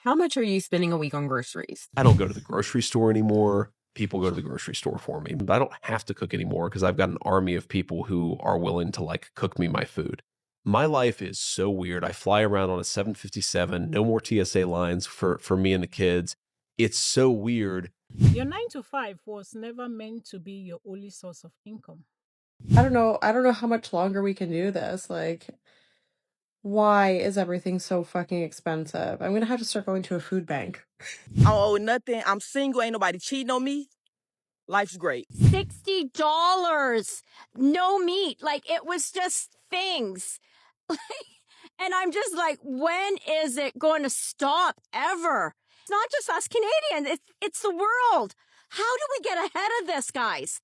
How much are you spending a week on groceries? I don't go to the grocery store anymore. People go to the grocery store for me. I don't have to cook anymore because I've got an army of people who are willing to like cook me my food. My life is so weird. I fly around on a 757, no more TSA lines for me and the kids. It's so weird. Your 9 to 5 was never meant to be your only source of income. I don't know. I don't know how much longer we can do this. Like, why is everything so fucking expensive? I'm gonna have to start going to a food bank. I don't owe nothing. I'm single. Ain't nobody cheating on me. Life's great. $60. No meat. Like, it was just things. And I'm just like, when is it going to stop ever? It's not just us Canadians. It's the world. How do we get ahead of this, guys?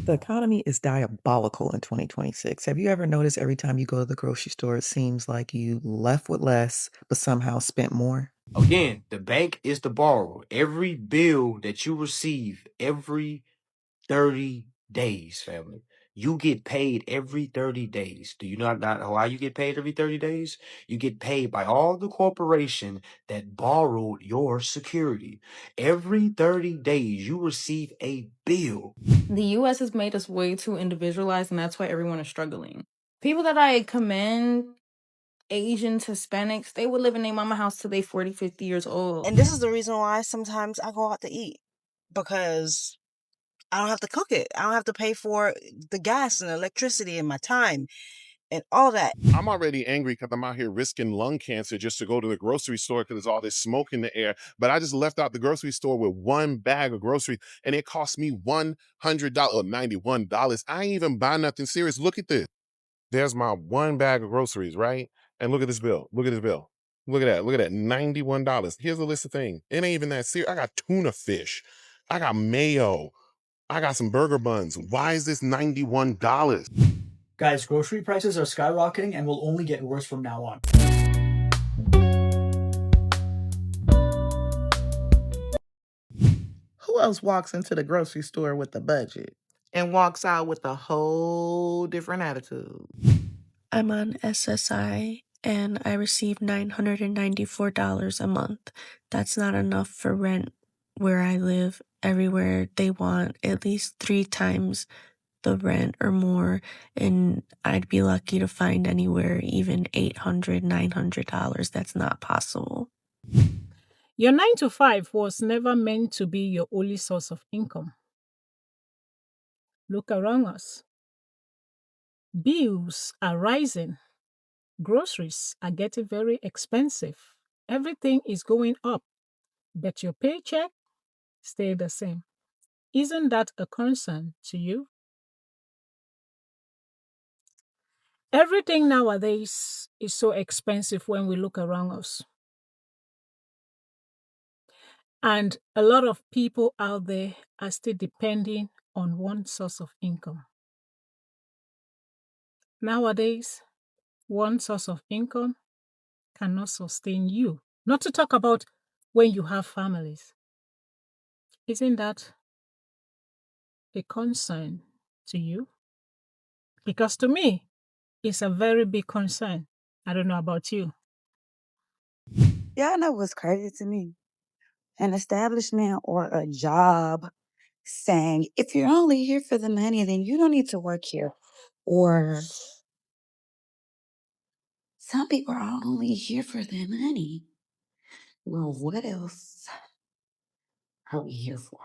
The economy is diabolical in 2026. Have you ever noticed every time you go to the grocery store, it seems like you left with less, but somehow spent more? Again, the bank is the borrower. Every bill that you receive every 30 days, family. You get paid every 30 days. Do you not know why you get paid every 30 days? You get paid by all the corporation that borrowed your security. Every 30 days, you receive a bill. The U.S. has made us way too individualized, and that's why everyone is struggling. People that I commend, Asians, Hispanics, they would live in their mama house till they 40, 50 years old. And this is the reason why sometimes I go out to eat, because I don't have to cook it. I don't have to pay for the gas and electricity and my time and all that. I'm already angry because I'm out here risking lung cancer just to go to the grocery store because there's all this smoke in the air. But I just left out the grocery store with one bag of groceries and it cost me $100 or $91. I ain't even buy nothing serious. Look at this. There's my one bag of groceries, right? And look at this bill. Look at this bill. Look at that. Look at that. $91. Here's a list of things. It ain't even that serious. I got tuna fish. I got mayo. I got some burger buns. Why is this $91? Guys, grocery prices are skyrocketing and will only get worse from now on. Who else walks into the grocery store with a budget and walks out with a whole different attitude? I'm on SSI and I receive $994 a month. That's not enough for rent where I live. Everywhere they want at least 3 times the rent or more, and I'd be lucky to find anywhere even $800, $900. That's not possible. Your 9 to 5 was never meant to be your only source of income. Look around us. Bills are rising. Groceries are getting very expensive. Everything is going up, but your paycheck stay the same. Isn't that a concern to you? Everything nowadays is so expensive when we look around us. And a lot of people out there are still depending on one source of income. Nowadays, one source of income cannot sustain you. Not to talk about when you have families. Isn't that a concern to you? Because to me, it's a very big concern. I don't know about you. Y'all know what's crazy to me? An establishment or a job saying, if you're only here for the money, then you don't need to work here. Or some people are only here for their money. Well, what else are we here for?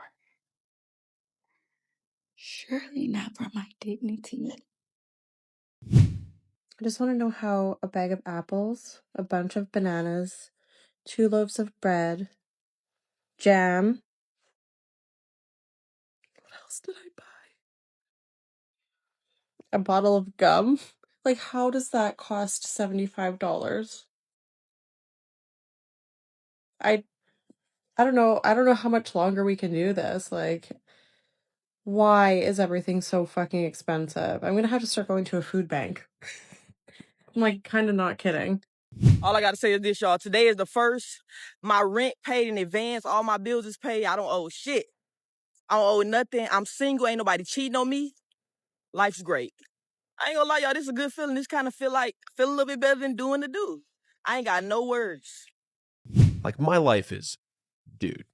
Surely not for my dignity. I just want to know how a bag of apples, a bunch of bananas, 2 loaves of bread, jam. What else did I buy? A bottle of gum. Like, how does that cost $75? I don't know. I don't know how much longer we can do this. Like, why is everything so fucking expensive? I'm gonna have to start going to a food bank. I'm like kind of not kidding. All I got to say is this, y'all. Today is the 1st. My rent paid in advance. All my bills is paid. I don't owe shit. I don't owe nothing. I'm single. Ain't nobody cheating on me. Life's great. I ain't gonna lie, y'all. This is a good feeling. This kind of feel a little bit better than doing the do. I ain't got no words. Like my life is, dude,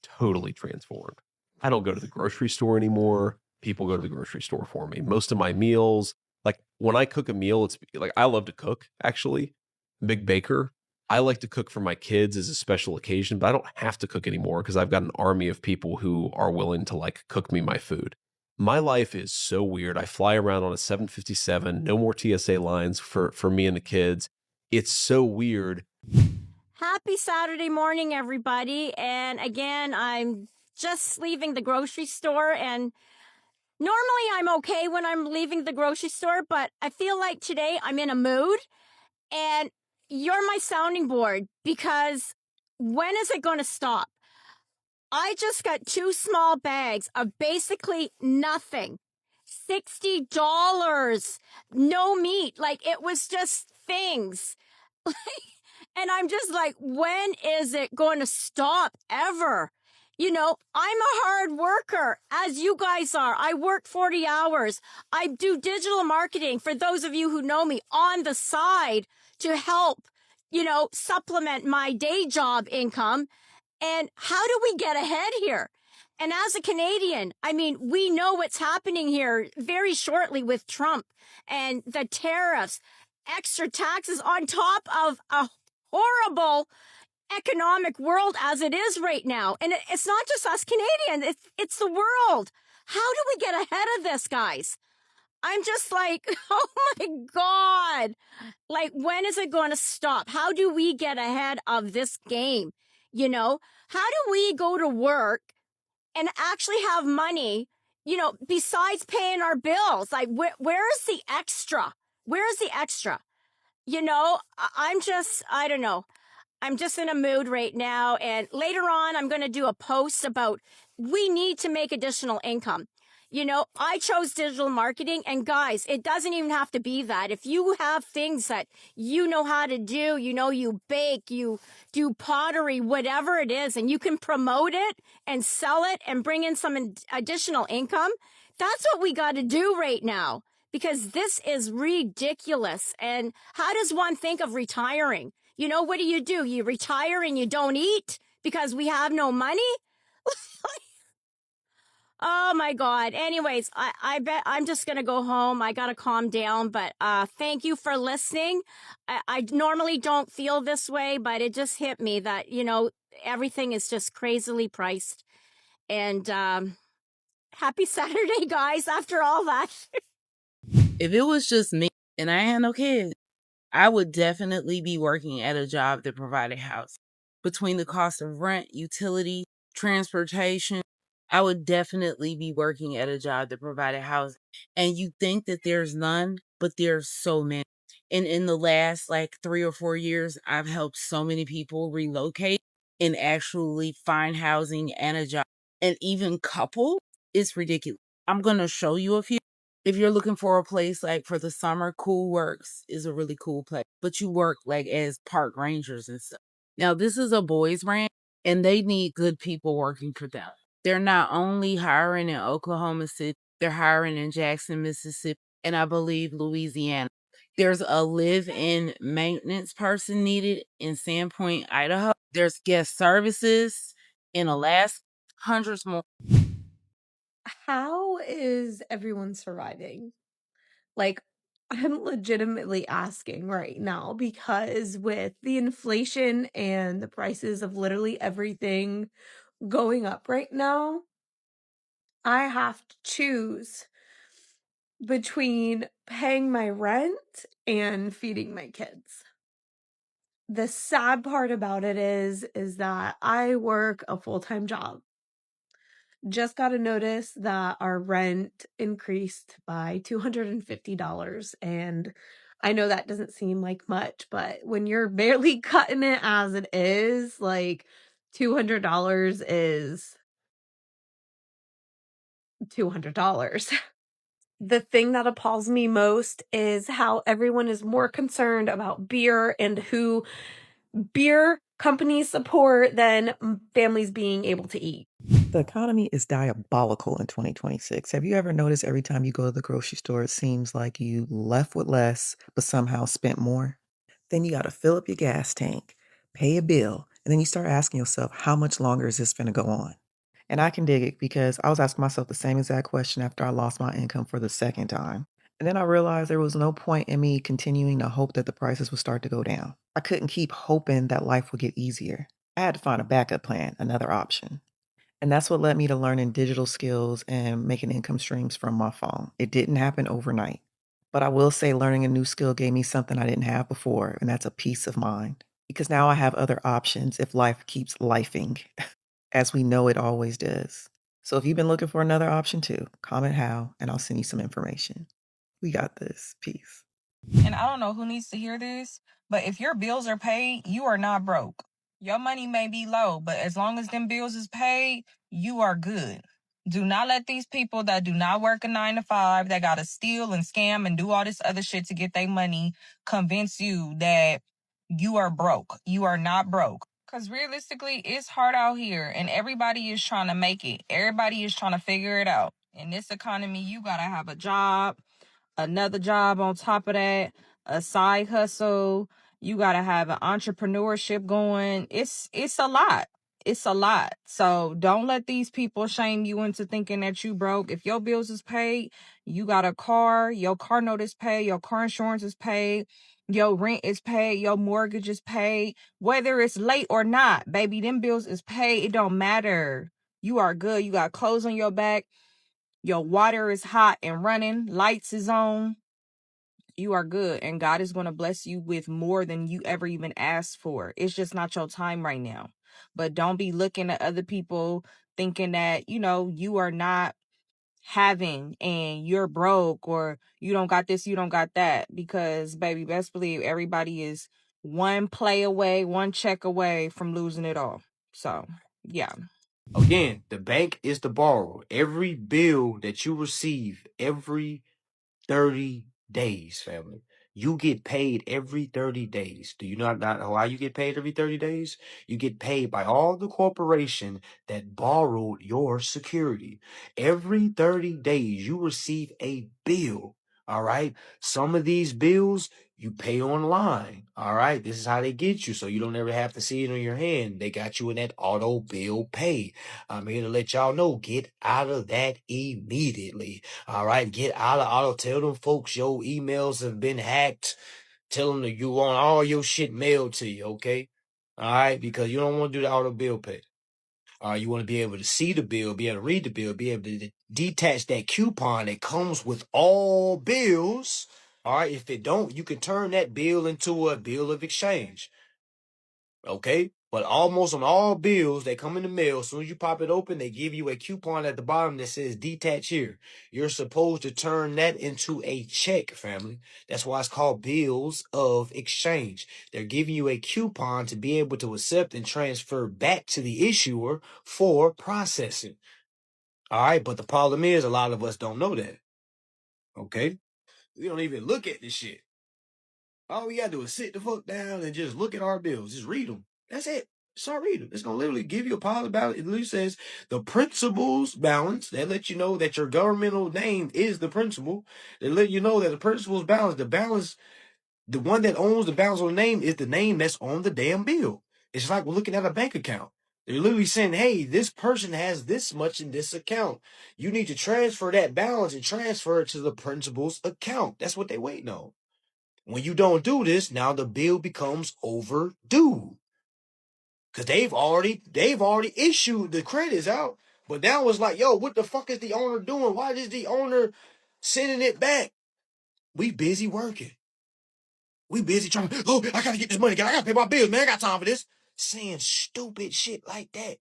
totally transformed. I don't go to the grocery store anymore. People go to the grocery store for me. Most of my meals, like when I cook a meal, it's like I love to cook actually. Big baker. I like to cook for my kids as a special occasion, but I don't have to cook anymore because I've got an army of people who are willing to like cook me my food. My life is so weird. I fly around on a 757, no more TSA lines for me and the kids. It's so weird. Happy Saturday morning, everybody. And again, I'm just leaving the grocery store, and normally I'm okay when I'm leaving the grocery store, but I feel like today I'm in a mood, and you're my sounding board because when is it going to stop? I just got 2 small bags of basically nothing. $60. No meat. Like it was just things. And I'm just like, when is it going to stop ever? You know, I'm a hard worker, as you guys are. I work 40 hours. I do digital marketing, for those of you who know me, on the side to help, supplement my day job income. And how do we get ahead here? And as a Canadian, I mean, we know what's happening here very shortly with Trump and the tariffs, extra taxes on top of a horrible economic world as it is right now. And it's not just us Canadians, it's the world. How do we get ahead of this, guys? I'm just like, oh my God. Like, when is it going to stop? How do we get ahead of this game? How do we go to work and actually have money, besides paying our bills? Like, where is the extra? Where is the extra? I don't know. I'm just in a mood right now. And later on, I'm going to do a post about we need to make additional income. I chose digital marketing, and guys, it doesn't even have to be that. If you have things that you know how to do, you bake, you do pottery, whatever it is, and you can promote it and sell it and bring in some additional income, that's what we got to do right now, because this is ridiculous. And how does one think of retiring? What do? You retire and you don't eat because we have no money? Oh my God. Anyways, I bet I'm just going to go home. I got to calm down, but thank you for listening. I normally don't feel this way, but it just hit me that, everything is just crazily priced. And happy Saturday, guys, after all that. If it was just me and I had no kids, I would definitely be working at a job that provided housing. Between the cost of rent, utility, transportation, I would definitely be working at a job that provided housing. And you think that there's none, but there's so many. And in the last 3 or 4 years, I've helped so many people relocate and actually find housing and a job. And even couple, it's ridiculous. I'm going to show you a few. If you're looking for a place for the summer, Cool Works is a really cool place. But you work as park rangers and stuff. Now, this is a boys' ranch, and they need good people working for them. They're not only hiring in Oklahoma City, they're hiring in Jackson, Mississippi, and I believe Louisiana. There's a live-in maintenance person needed in Sandpoint, Idaho. There's guest services in Alaska, hundreds more. How is everyone surviving? Like, I'm legitimately asking right now because with the inflation and the prices of literally everything going up right now, I have to choose between paying my rent and feeding my kids. The sad part about it is that I work a full-time job. Just got a notice that our rent increased by $250, and I know that doesn't seem like much, but when you're barely cutting it as it is, $200 is $200. The thing that appalls me most is how everyone is more concerned about beer and who beer companies support than families being able to eat. The economy is diabolical in 2026. Have you ever noticed every time you go to the grocery store, it seems like you left with less, but somehow spent more? Then you got to fill up your gas tank, pay a bill, And then you start asking yourself, how much longer is this going to go on? And I can dig it because I was asking myself the same exact question after I lost my income for the second time. And then I realized there was no point in me continuing to hope that the prices would start to go down. I couldn't keep hoping that life would get easier. I had to find a backup plan, another option. And that's what led me to learning digital skills and making income streams from my phone. It didn't happen overnight. But I will say learning a new skill gave me something I didn't have before, and that's a peace of mind. Because now I have other options if life keeps lifing, as we know it always does. So if you've been looking for another option too, comment how, and I'll send you some information. We got this. Peace. And I don't know who needs to hear this, but if your bills are paid, you are not broke. Your money may be low, but as long as them bills is paid, you are good. Do not let these people that do not work a 9 to 5, that gotta steal and scam and do all this other shit to get their money, convince you that you are broke. You are not broke. Because realistically, it's hard out here and everybody is trying to make it. Everybody is trying to figure it out. In this economy, you gotta have a job, another job on top of that, a side hustle. You got to have an entrepreneurship going. It's a lot. It's a lot. So don't let these people shame you into thinking that you broke. If your bills is paid, you got a car, your car note is paid, your car insurance is paid, your rent is paid, your mortgage is paid, whether it's late or not, baby, them bills is paid. It don't matter. You are good. You got clothes on your back. Your water is hot and running. Lights is on. You are good. And God is going to bless you with more than you ever even asked for. It's just not your time right now. But don't be looking at other people thinking that, you are not having and you're broke or you don't got this, you don't got that. Because, baby, best believe everybody is one play away, one check away from losing it all. So, yeah. Again, the bank is the borrower. Every bill that you receive every 30 days, family. You get paid every 30 days. Do you not know why you get paid every 30 days? You get paid by all the corporation that borrowed your security. Every 30 days, you receive a bill. All right. Some of these bills you pay online. All right. This is how they get you. So you don't ever have to see it on your hand. They got you in that auto bill pay. I'm here to let y'all know, get out of that immediately. All right, get out of auto. Tell them folks your emails have been hacked. Tell them that you want all your shit mailed to you, okay? All right, because you don't want to do the auto bill pay. You want to be able to see the bill, be able to read the bill, be able to detach that coupon that comes with all bills. All right, if it don't, you can turn that bill into a bill of exchange. Okay, but almost on all bills that come in the mail, as soon as you pop it open, they give you a coupon at the bottom that says detach here. You're supposed to turn that into a check, family. That's why it's called bills of exchange. They're giving you a coupon to be able to accept and transfer back to the issuer for processing. All right, but the problem is a lot of us don't know that. Okay, we don't even look at this shit. All we gotta do is sit the fuck down and just look at our bills. Just read them. That's it. Start reading. It's gonna literally give you a pile of balance. It literally says the principal's balance. That lets you know that your governmental name is the principal. They let you know that the principal's balance, the one that owns the balance on the name is the name that's on the damn bill. It's like we're looking at a bank account. They're literally saying, hey, this person has this much in this account. You need to transfer that balance and transfer it to the principal's account. That's what they're waiting on. When you don't do this, now the bill becomes overdue. Cause they've already issued the credits out. But now it's like, yo, what the fuck is the owner doing? Why is the owner sending it back? We busy working. We busy trying to, I gotta get this money. I gotta pay my bills, man. I got time for this. Saying stupid shit like that.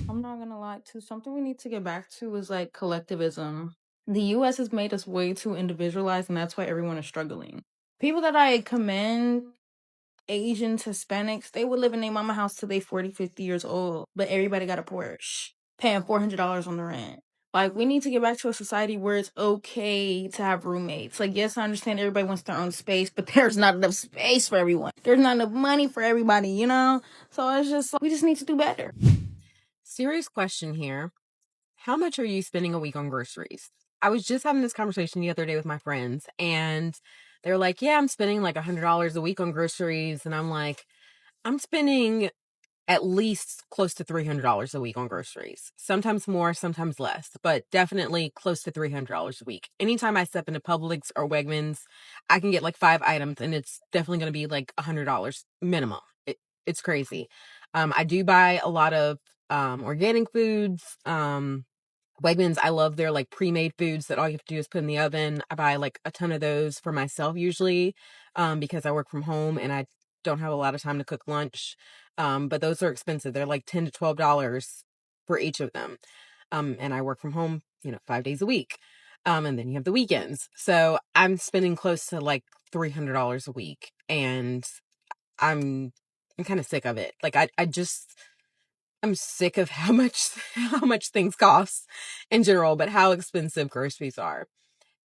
I'm not gonna lie, too. Something we need to get back to is like collectivism. The US has made us way too individualized, and that's why everyone is struggling. People that I commend, Asians, Hispanics, they would live in their mama house till they 40, 50 years old, but everybody got a Porsche, paying $400 on the rent. Like, we need to get back to a society where it's okay to have roommates. Like, yes, I understand everybody wants their own space, but there's not enough space for everyone. There's not enough money for everybody, you know? So it's just, we just need to do better. Serious question here. How much are you spending a week on groceries? I was just having this conversation the other day with my friends, and they're like, yeah, I'm spending like $100 a week on groceries. And I'm like, I'm spending at least close to $300 a week on groceries. Sometimes more, sometimes less, but definitely close to $300 a week. Anytime I step into Publix or Wegmans, I can get like 5 items and it's definitely going to be like $100 minimum. It's crazy. I do buy a lot of organic foods. Wegmans, I love their like pre-made foods that all you have to do is put in the oven. I buy like a ton of those for myself usually, because I work from home and I don't have a lot of time to cook lunch. But those are expensive. They're like $10 to $12 for each of them. And I work from home, 5 days a week. And then you have the weekends. So I'm spending close to like $300 a week, and I'm I'm kind of sick of it. Like I'm sick of how much things cost in general, but how expensive groceries are.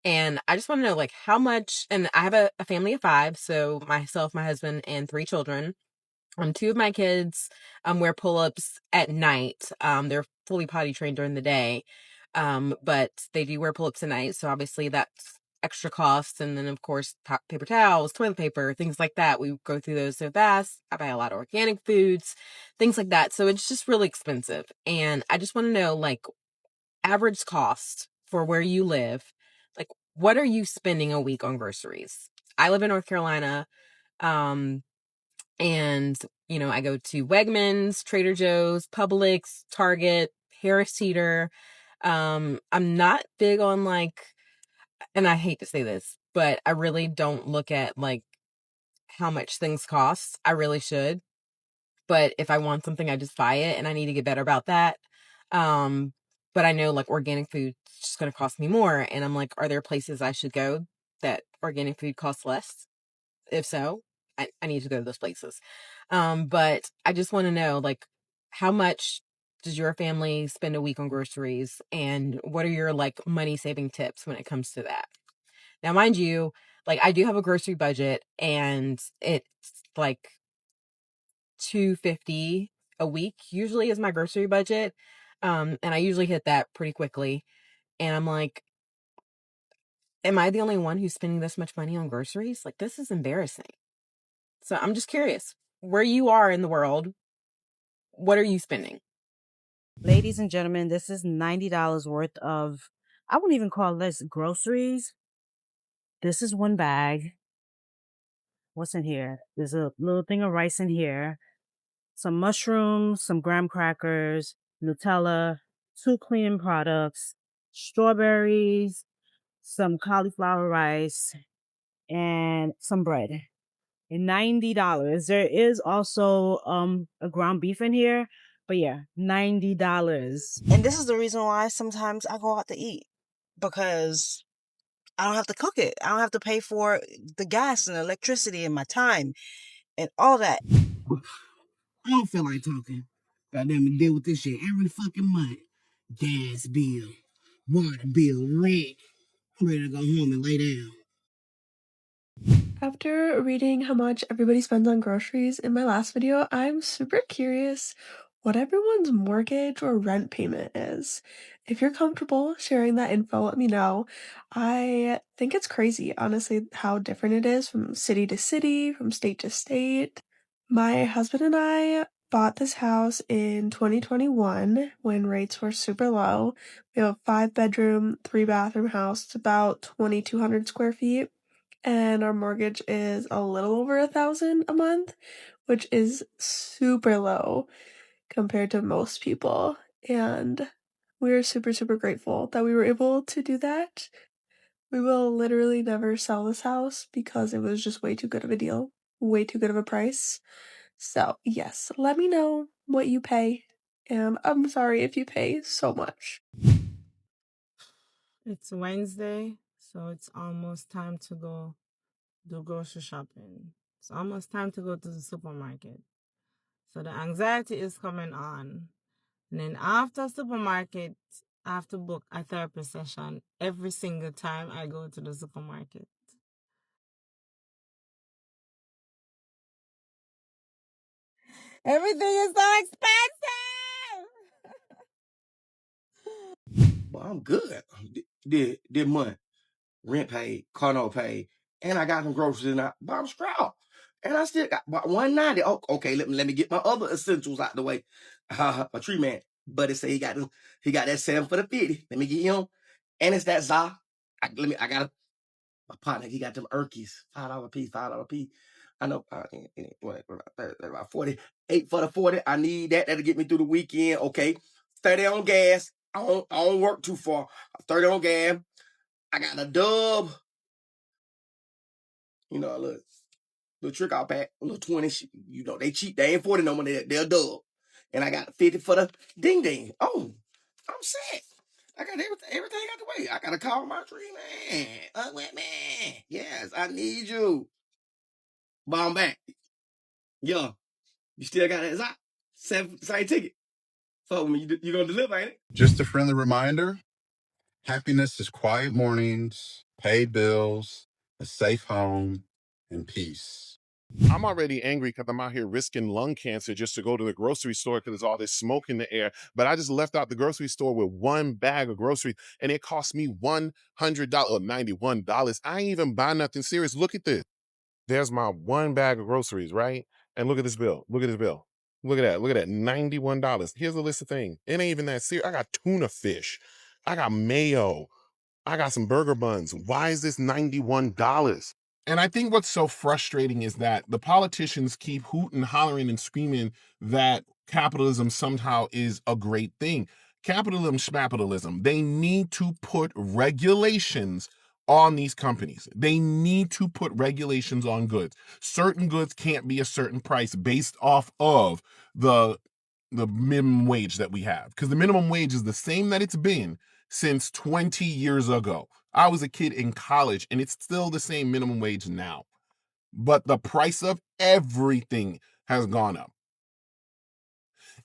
And I just want to know, like, how much. And I have a family of 5, so myself, my husband, and 3 children. 2 of my kids wear pull-ups at night. They're fully potty trained during the day, but they do wear pull-ups at night. So obviously that's extra costs. And then of course paper towels, toilet paper, things like that. We go through those so fast. I buy a lot of organic foods, things like that. So it's just really expensive. And I just want to know, like, average cost for where you live. Like, what are you spending a week on groceries? I live in North Carolina. Um, and, I go to Wegmans, Trader Joe's, Publix, Target, Harris Teeter. I'm not big on like, and I hate to say this, but I really don't look at like how much things cost. I really should. But if I want something, I just buy it, and I need to get better about that. Um, but I know like organic food is just going to cost me more. And I'm like, are there places I should go that organic food costs less? If so, I need to go to those places. But I just want to know, like, how much does your family spend a week on groceries, and what are your like money saving tips when it comes to that? Now, mind you, like, I do have a grocery budget, and it's like 250 a week usually is my grocery budget. And I usually hit that pretty quickly. And I'm like, am I the only one who's spending this much money on groceries? Like, this is embarrassing. So I'm just curious, where you are in the world, what are you spending? Ladies and gentlemen, this is $90 worth of, I wouldn't even call this groceries. This is one bag. What's in here? There's a little thing of rice in here, some mushrooms, some graham crackers, Nutella, 2 cleaning products, strawberries, some cauliflower rice, and some bread. And $90. There is also a ground beef in here, but yeah, $90. And this is the reason why sometimes I go out to eat, because I don't have to cook it. I don't have to pay for the gas and electricity and my time and all that. I don't feel like talking. Goddamn it, deal with this shit every fucking month. Gas bill, water bill, rent. I'm ready to go home and lay down. After reading how much everybody spends on groceries in my last video, I'm super curious what everyone's mortgage or rent payment is. If you're comfortable sharing that info, let me know. I think it's crazy, honestly, how different it is from city to city, from state to state. My husband and I bought this house in 2021 when rates were super low. We have a 5-bedroom, 3-bathroom house. It's about 2,200 square feet, and our mortgage is a little over $1,000 a month, which is super low compared to most people. And we're super, super grateful that we were able to do that. We will literally never sell this house because it was just way too good of a deal, way too good of a price. So, yes, let me know what you pay. And I'm sorry if you pay so much. It's Wednesday, so it's almost time to go do grocery shopping. It's almost time to go to the supermarket. So the anxiety is coming on. And then after supermarket, I have to book a therapy session every single time I go to the supermarket. Everything is so expensive. But I'm good. Did month, rent paid, car note paid, and I got some groceries in. But I'm strapped. And I still got about 190. Oh, okay, let me get my other essentials out the way. My tree man. Buddy say he got that 7 for the 50. Let me get him. And it's that za. I got my partner, he got them Erkies, $5 piece, $5 piece. I know about 48 for the 40. I need that. That'll get me through the weekend. Okay. 30 on gas. I don't work too far. 30 on gas. I got a dub. You know, a little trick out pack, a little 20. You know, they cheap. They ain't 40 no more. They're dub. And I got 50 for the ding ding. Oh, I'm set. I got everything out the way. I gotta call my tree man. Wet man. Yes, I need you. But I'm back. Yo, you still got that Zot? Same ticket. So you gonna deliver, ain't it? Just a friendly reminder, happiness is quiet mornings, paid bills, a safe home, and peace. I'm already angry because I'm out here risking lung cancer just to go to the grocery store because there's all this smoke in the air. But I just left out the grocery store with one bag of groceries and it cost me $100 or $91. I ain't even buy nothing serious. Look at this. There's my one bag of groceries, right? And look at this bill. Look at this bill. Look at that. Look at that. $91. Here's a list of things. It ain't even that serious. I got tuna fish. I got mayo. I got some burger buns. Why is this $91? And I think what's so frustrating is that the politicians keep hooting, hollering, and screaming that capitalism somehow is a great thing. Capitalism, schmapitalism. They need to put regulations on these companies. They need to put regulations on goods. Certain goods can't be a certain price based off of the minimum wage that we have, because the minimum wage is the same that it's been since 20 years ago. I was a kid in college and it's still the same minimum wage now. But the price of everything has gone up.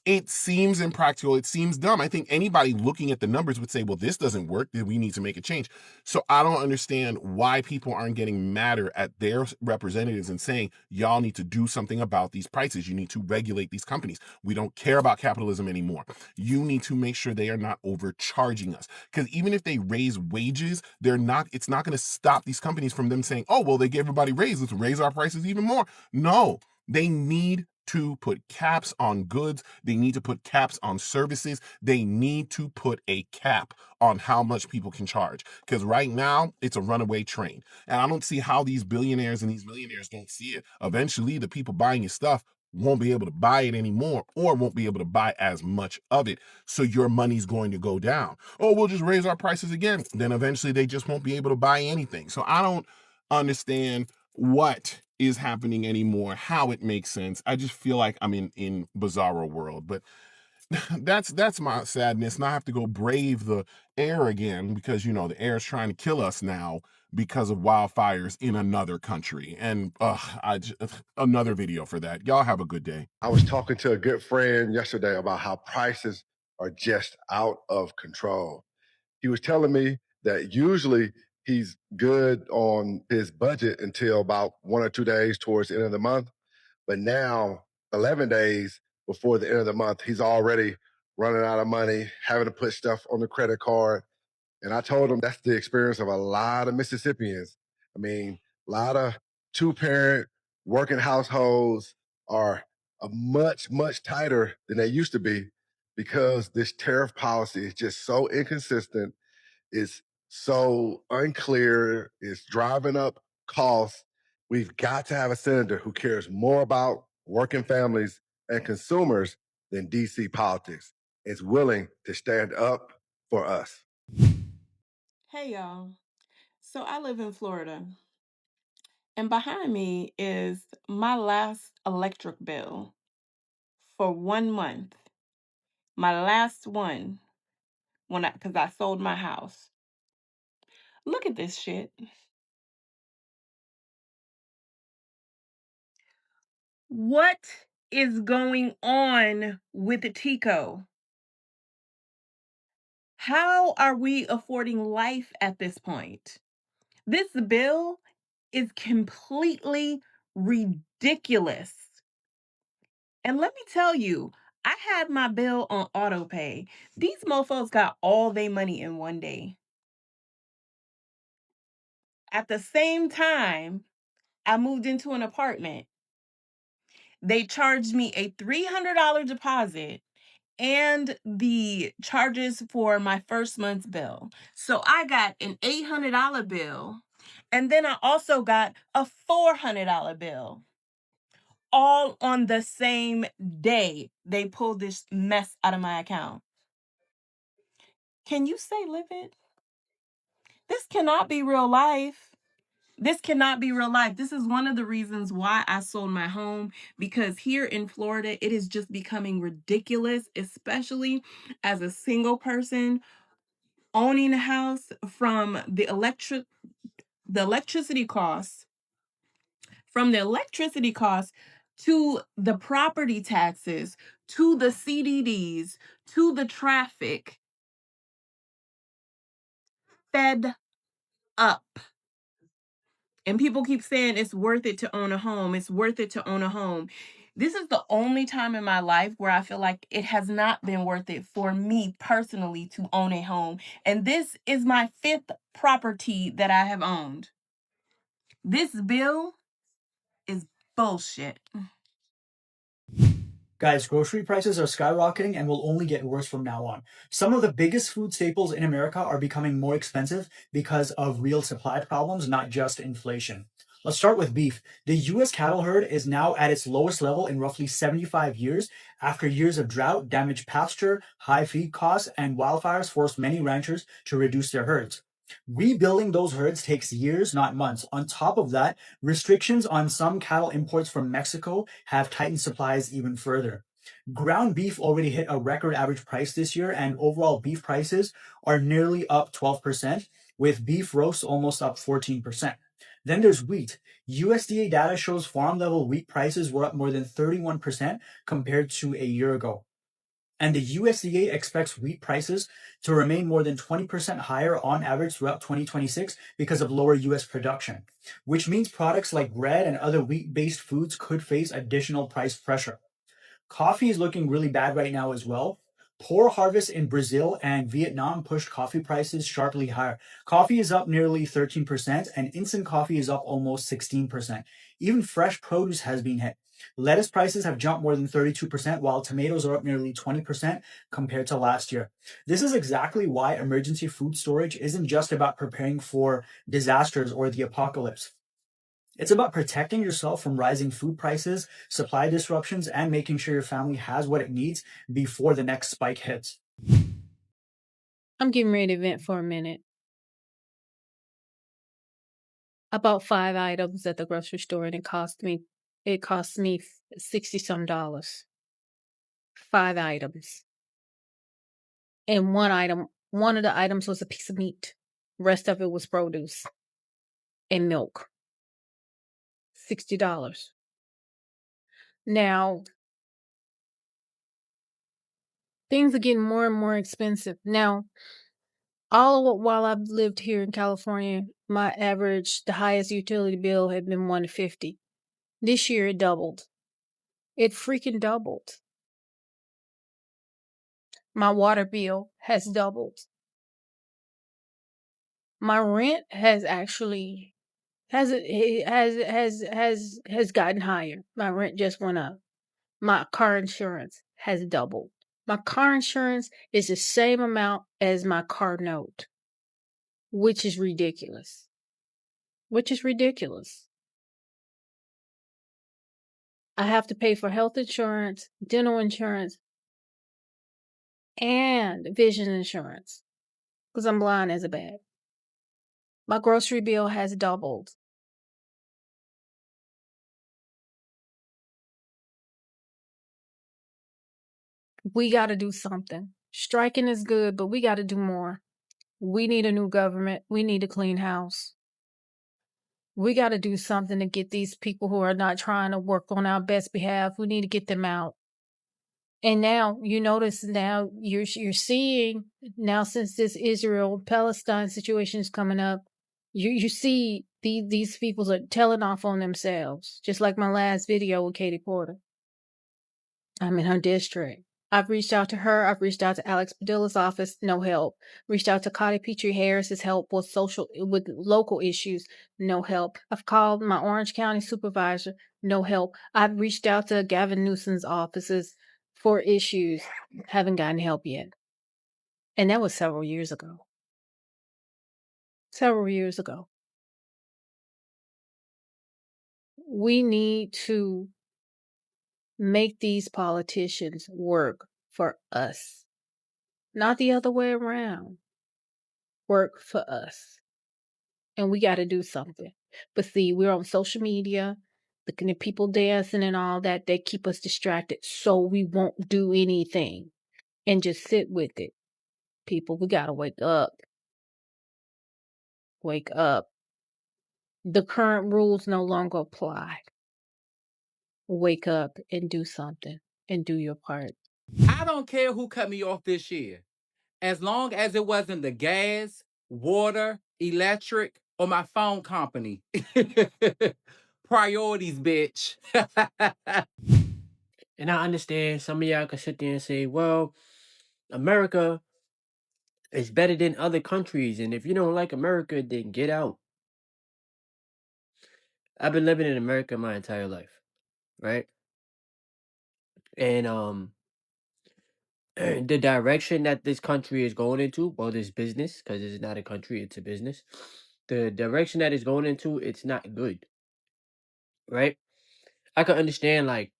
It seems impractical. It seems dumb. I think anybody looking at the numbers would say, well, this doesn't work. Then we need to make a change. So I don't understand why people aren't getting madder at their representatives and saying, y'all need to do something about these prices. You need to regulate these companies. We don't care about capitalism anymore. You need to make sure they are not overcharging us. Because even if they raise wages, it's not going to stop these companies from them saying, oh, well, they gave everybody raises, let's raise our prices even more. No, they need to put caps on goods. They need to put caps on services. They need to put a cap on how much people can charge. Because right now, it's a runaway train. And I don't see how these billionaires and these millionaires don't see it. Eventually, the people buying your stuff won't be able to buy it anymore or won't be able to buy as much of it. So your money's going to go down. Oh, we'll just raise our prices again. Then eventually they just won't be able to buy anything. So I don't understand what is happening anymore, how it makes sense. I just feel like I'm in bizarro world. But that's my sadness. And I have to go brave the air again because the air is trying to kill us now because of wildfires in another country. And another video for that. Y'all have a good day. I was talking to a good friend yesterday about how prices are just out of control. He was telling me that usually he's good on his budget until about 1 or 2 days towards the end of the month. But now, 11 days before the end of the month, he's already running out of money, having to put stuff on the credit card. And I told him that's the experience of a lot of Mississippians. I mean, a lot of two-parent working households are much, much tighter than they used to be because this tariff policy is just so inconsistent. It's so unclear. It's driving up costs. We've got to have a senator who cares more about working families and consumers than DC politics, is willing to stand up for us. Hey y'all. So I live in Florida, and behind me is my last electric bill for 1 month. My last one because I sold my house. Look at this shit. What is going on with the Tico? How are we affording life at this point? This bill is completely ridiculous. And let me tell you, I had my bill on auto pay. These mofos got all their money in one day. At the same time, I moved into an apartment They charged me a $300 deposit and the charges for my first month's bill. So I got an $800 bill, and then I also got a $400 bill. All on the same day, they pulled this mess out of my account. Can you say livid? This cannot be real life. This cannot be real life. This is one of the reasons why I sold my home, because here in Florida, it is just becoming ridiculous, especially as a single person owning a house, from the electricity costs, from the electricity costs to the property taxes, to the CDDs, to the traffic. Fed up. And people keep saying it's worth it to own a home. It's worth it to own a home. This is the only time in my life where I feel like it has not been worth it for me personally to own a home. And this is my 5th property that I have owned. This bill is bullshit. Guys, grocery prices are skyrocketing and will only get worse from now on. Some of the biggest food staples in America are becoming more expensive because of real supply problems, not just inflation. Let's start with beef. The US cattle herd is now at its lowest level in roughly 75 years after years of drought, damaged pasture, high feed costs, and wildfires forced many ranchers to reduce their herds. Rebuilding those herds takes years, not months. On top of that, restrictions on some cattle imports from Mexico have tightened supplies even further. Ground beef already hit a record average price this year, and overall beef prices are nearly up 12%, with beef roasts almost up 14%. Then there's wheat. USDA data shows farm level wheat prices were up more than 31% compared to a year ago. And the USDA expects wheat prices to remain more than 20% higher on average throughout 2026 because of lower US production, which means products like bread and other wheat-based foods could face additional price pressure. Coffee is looking really bad right now as well. Poor harvests in Brazil and Vietnam pushed coffee prices sharply higher. Coffee is up nearly 13%, and instant coffee is up almost 16%. Even fresh produce has been hit. Lettuce prices have jumped more than 32%, while tomatoes are up nearly 20% compared to last year. This is exactly why emergency food storage isn't just about preparing for disasters or the apocalypse. It's about protecting yourself from rising food prices, supply disruptions, and making sure your family has what it needs before the next spike hits. I'm getting ready to vent for a minute. I bought 5 items at the grocery store and it cost me $60 some. 5 items. And one of the items was a piece of meat. Rest of it was produce and milk. $60. Now, things are getting more and more expensive. Now, all while I've lived here in California, my average, the highest utility bill had been $150. This year it doubled. It freaking doubled. My water bill has doubled. My rent has actually has gotten higher. My rent just went up. My car insurance has doubled. My car insurance is the same amount as my car note, which is ridiculous. I have to pay for health insurance, dental insurance, and vision insurance because I'm blind as a bat. My grocery bill has doubled. We got to do something. Striking is good, but we got to do more. We need a new government. We need a clean house. We got to do something to get these people who are not trying to work on our best behalf. We need to get them out. And now you notice now you're seeing now since this Israel Palestine situation is coming up, you see these people are telling off on themselves. Just like my last video with Katie Porter. I'm in her district. I've reached out to her. I've reached out to Alex Padilla's office. No help. Reached out to Cotty Petrie Harris's help with local issues. No help. I've called my Orange County supervisor. No help. I've reached out to Gavin Newsom's offices for issues. Haven't gotten help yet. And that was several years ago. Several years ago. We need to make these politicians work for us, not the other way around. Work for us. And we got to do something. But see, we're on social media, looking at people dancing and all that. They keep us distracted, so we won't do anything and just sit with it. People, we got to wake up. Wake up. The current rules no longer apply. Wake up and do something and do your part. I don't care who cut me off this year, as long as it wasn't the gas, water, electric, or my phone company. Priorities, bitch. And I understand some of y'all can sit there and say, well, America is better than other countries. And if you don't like America, then get out. I've been living in America my entire life, right? And the direction that this country is going into, well, this business, because it's not a country, it's a business. The direction that it's going into, it's not good, right? I could understand, like,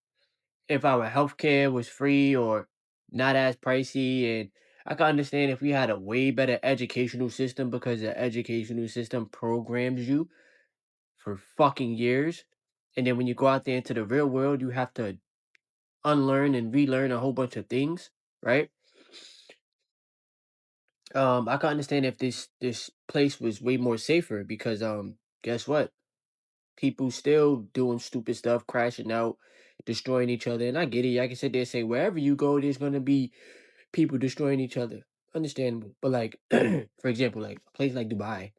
if our healthcare was free or not as pricey, and I could understand if we had a way better educational system, because the educational system programs you for fucking years, and then when you go out there into the real world, you have to unlearn and relearn a whole bunch of things, right? I can understand if this place was way more safer, because guess what? People still doing stupid stuff, crashing out, destroying each other. And I get it. I can sit there and say wherever you go, there's gonna be people destroying each other. Understandable. But like for example, like a place like Dubai,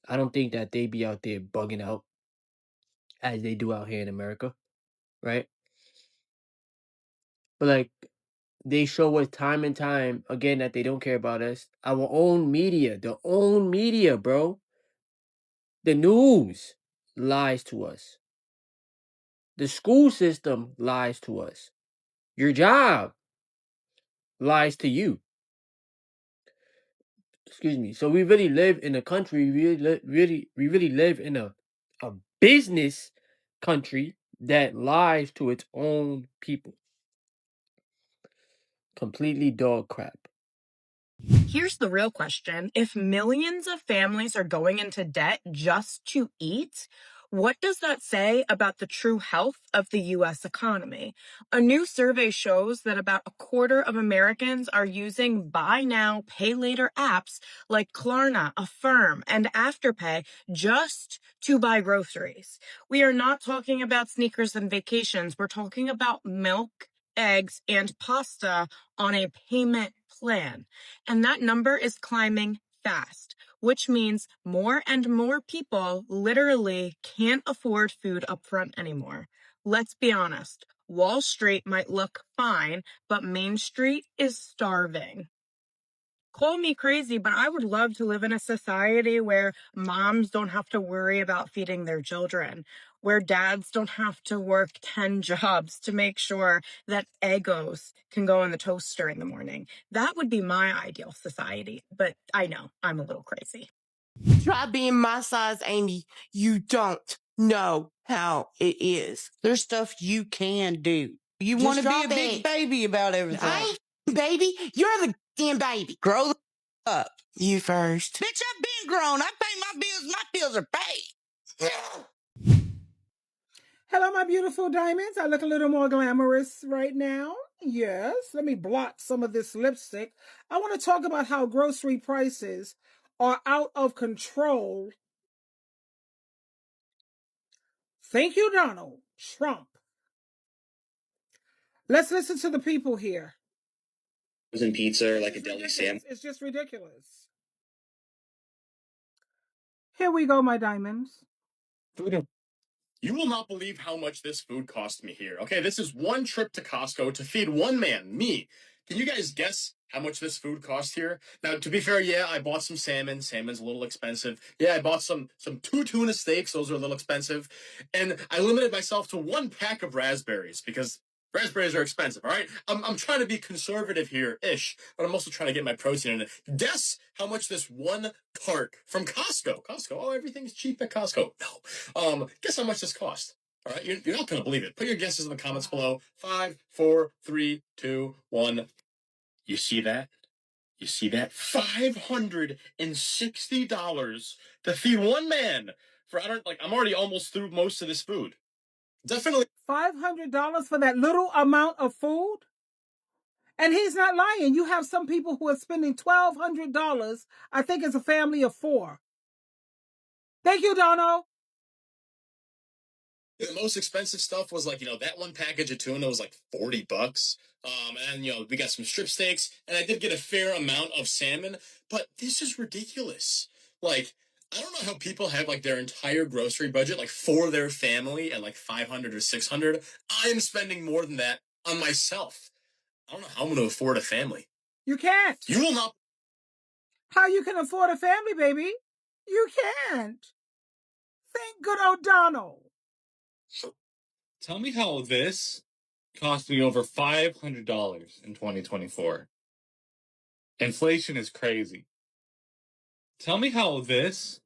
I don't think that they be out there bugging out as they do out here in America, right? But like they show us time and time again that they don't care about us. Our own media, the own media, bro. The news lies to us. The school system lies to us. Your job lies to you. Excuse me. So we really live in a country. We really live in a business country that lies to its own people. Completely dog crap. Here's the real question. If millions of families are going into debt just to eat, what does that say about the true health of the U.S. economy? A new survey shows that about a quarter of Americans are using buy now, pay later apps like Klarna, Affirm, and Afterpay just to buy groceries. We are not talking about sneakers and vacations. We're talking about milk, eggs, and pasta on a payment plan. And that number is climbing fast, which means more and more people literally can't afford food up front anymore. Let's be honest. Wall Street might look fine, but Main Street is starving. Call me crazy, but I would love to live in a society where moms don't have to worry about feeding their children, where dads don't have to work 10 jobs to make sure that Eggos can go in the toaster in the morning. That would be my ideal society, but I know I'm a little crazy. Try being my size, Amy. You don't know how it is. There's stuff you can do. You want to be a big baby about everything. I ain't baby. You're the damn baby. Grow the up. You first. Bitch, I've been grown. I pay my bills. My bills are paid. Hello, my beautiful diamonds. I look a little more glamorous right now. Yes, let me blot some of this lipstick. I want to talk about how grocery prices are out of control. Thank you, Donald Trump. Let's listen to the people here. And pizza or like a deli sandwich. It's just ridiculous. Here we go, my diamonds. Food You will not believe how much this food cost me here. Okay, this is one trip to Costco to feed one man, me. Can you guys guess how much this food cost here? Now, to be fair, yeah, I bought some salmon. Salmon's a little expensive. Yeah, I bought some two tuna steaks. Those are a little expensive. And I limited myself to one pack of raspberries because raspberries are expensive, all right? I'm trying to be conservative here-ish, but I'm also trying to get my protein in it. Guess how much this one cart from Costco. Costco, oh, everything's cheap at Costco. No. Guess how much this cost? All right, you're not going to believe it. Put your guesses in the comments below. 5, 4, 3, 2, 1. You see that? You see that? $560 to feed one man for I'm already almost through most of this food. Definitely $500 for that little amount of food? And he's not lying. You have some people who are spending $1,200. I think it's a family of 4. Thank you, Dono. The most expensive stuff was that one package of tuna was like $40. And we got some strip steaks, and I did get a fair amount of salmon, but this is ridiculous. I don't know how people have their entire grocery budget for their family at 500 or 600. I am spending more than that on myself. I don't know how I'm going to afford a family. You can't. You will not. How you can afford a family, baby? You can't. Thank good old Donald. Tell me how this cost me over $500 in 2024. Inflation is crazy. Tell me how this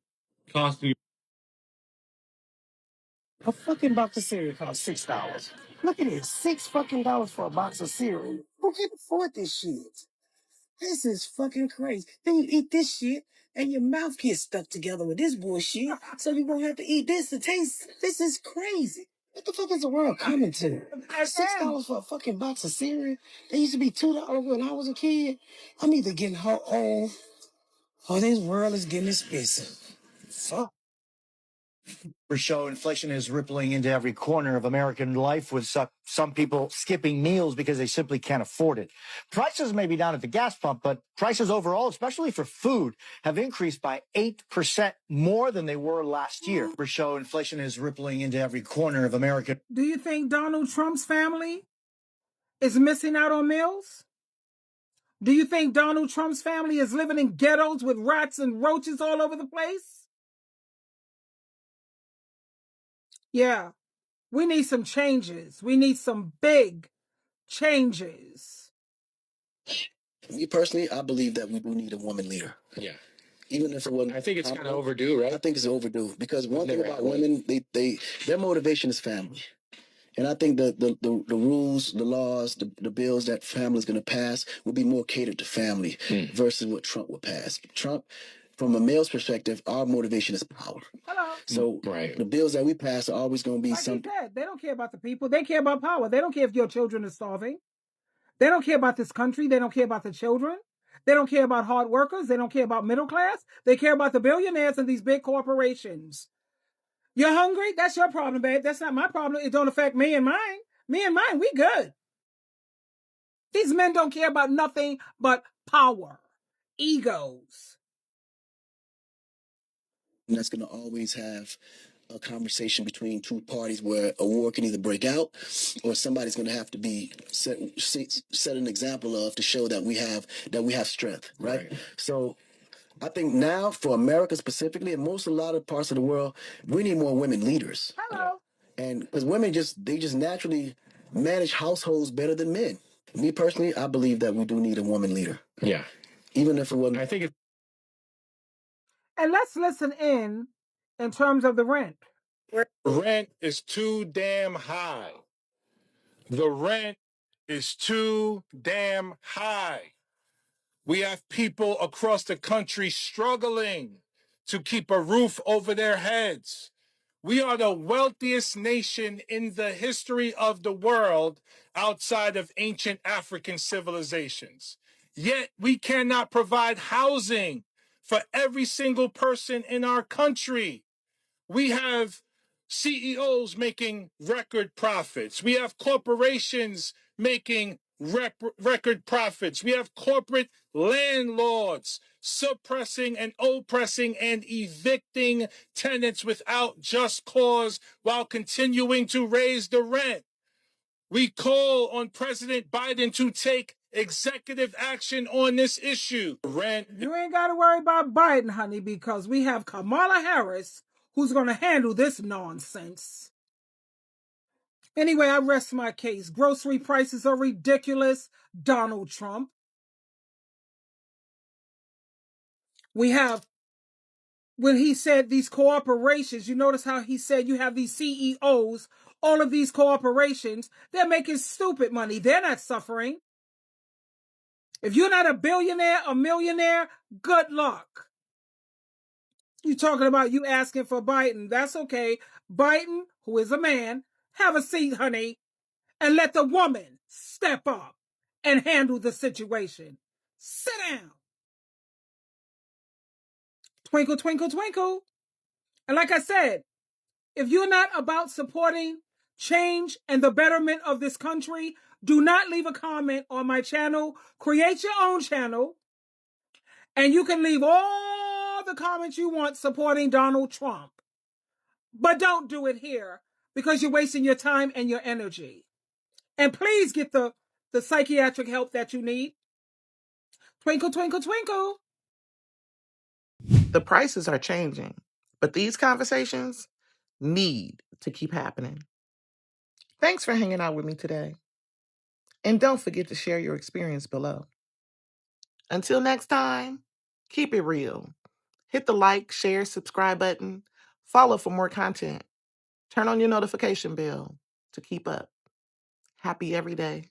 cost me. A fucking box of cereal costs $6. Look at this, $6 for a box of cereal. Who can afford this shit? This is fucking crazy. Then you eat this shit and your mouth gets stuck together with this bullshit, so you're gonna have to eat this to taste. This is crazy. What the fuck is the world coming to? $6 for a fucking box of cereal? They used to be $2 when I was a kid. I'm either getting old or this world is getting expensive. Fuck. Show inflation is rippling into every corner of American life, with some people skipping meals because they simply can't afford it. Prices may be down at the gas pump, but prices overall, especially for food, have increased by 8% more than they were last year. Show inflation is rippling into every corner of American. Do you think Donald Trump's family is missing out on meals? Do you think Donald Trump's family is living in ghettos with rats and roaches all over the place? Yeah, we need some changes. We need some big changes. Me personally, I believe that we do need a woman leader. Yeah. Even if it wasn't, I think it's kind of overdue, right? I think it's overdue because one thing about women, their motivation is family. And I think the rules, the laws, the bills that family is going to pass will be more catered to family versus what Trump will pass. Trump, from a male's perspective, our motivation is power. Hello. So the bills that we pass are always going to be something. They don't care about the people. They care about power. They don't care if your children are starving. They don't care about this country. They don't care about the children. They don't care about hard workers. They don't care about middle class. They care about the billionaires and these big corporations. You're hungry? That's your problem, babe. That's not my problem. It don't affect me and mine. Me and mine, we good. These men don't care about nothing but power, egos. And that's going to always have a conversation between two parties where a war can either break out or somebody's going to have to be set an example of to show that we have strength, right? So I think now for America specifically, and a lot of parts of the world, we need more women leaders. Hello. And because women just naturally manage households better than men. Me personally, I believe that we do need a woman leader. Yeah. Even if it wasn't. I think it's. And let's listen in terms of the rent. Rent is too damn high. The rent is too damn high. We have people across the country struggling to keep a roof over their heads. We are the wealthiest nation in the history of the world outside of ancient African civilizations. Yet we cannot provide housing for every single person in our country. We have CEOs making record profits. We have corporations making record profits. We have corporate landlords suppressing and oppressing and evicting tenants without just cause while continuing to raise the rent. We call on President Biden to take executive action on this issue. Rent. You ain't got to worry about Biden, honey, because we have Kamala Harris who's going to handle this nonsense. Anyway, I rest my case. Grocery prices are ridiculous. Donald Trump. We have, when he said these corporations, you notice how he said you have these CEOs, all of these corporations, they're making stupid money. They're not suffering. If you're not a billionaire, a millionaire, good luck. You talking about you asking for Biden. That's okay. Biden, who is a man, have a seat, honey, and let the woman step up and handle the situation. Sit down. Twinkle, twinkle, twinkle. And like I said, if you're not about supporting change and the betterment of this country, do not leave a comment on my channel. Create your own channel. And you can leave all the comments you want supporting Donald Trump. But don't do it here because you're wasting your time and your energy. And please get the psychiatric help that you need. Twinkle, twinkle, twinkle. The prices are changing, but these conversations need to keep happening. Thanks for hanging out with me today. And don't forget to share your experience below. Until next time, keep it real. Hit the like, share, subscribe button. Follow for more content. Turn on your notification bell to keep up. Happy every day.